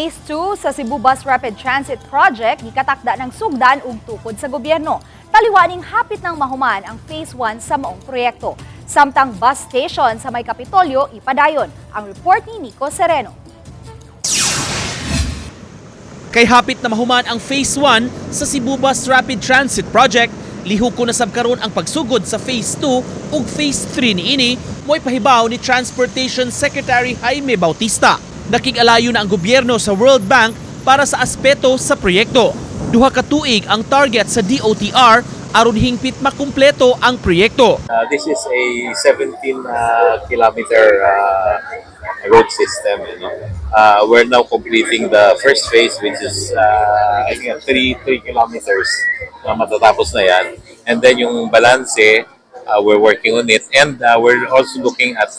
Phase 2 sa Cebu Bus Rapid Transit Project gikatakda ng sugdan ug tukod sa gobyerno. Taliwaning hapit ng mahuman ang Phase 1 sa maong proyekto. Samtang bus station sa May Kapitolyo ipadayon. Ang report ni Nico Sereno. Kay hapit na mahuman ang Phase 1 sa Cebu Bus Rapid Transit Project, lihok ko na sabkaron ang pagsugod sa Phase 2 ug Phase 3 niini mo'y pahibaw ni Transportation Secretary Jaime Bautista. Nakig-alayo na ang gobyerno sa World Bank para sa aspeto sa proyekto. Duha ka tuig ang target sa DOTR aron hingpit makumpleto ang proyekto. This is a 17-kilometer road system. We're now completing the first phase, which is I think 3 kilometers na matatapos na yan. And then yung balance, we're working on it. And we're also looking at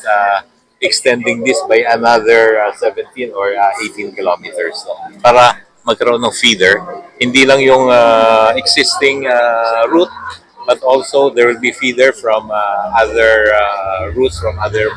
extending this by another 17 or 18 kilometers para magkaroon ng feeder. Hindi lang yung existing route, but also there will be feeder from other routes from other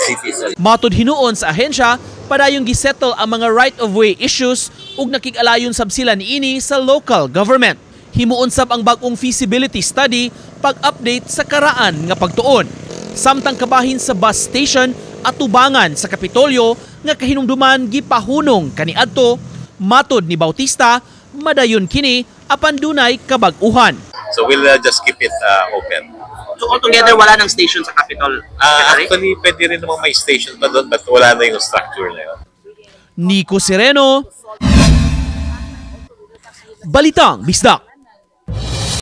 cities. Matod hinuon sa ahensya, padayong gisettle ang mga right-of-way issues ug nakig-alayon sab sila niini sa local government. Himuon sab ang bag-ong feasibility study pag-update sa karaan nga pagtuon. Samtang kabahin sa bus station at tubangan sa Kapitolyo nga kahinumduman gipahunong kaniadto, matod ni Bautista, madayon kini apan dunay kabag-uhan. So we'll just keep it open. So altogether, wala ng station sa Capitol? Actually, pwede rin namang may station pa doon, but wala na yung structure na yun. Nico Sereno, Balitang Bisdak.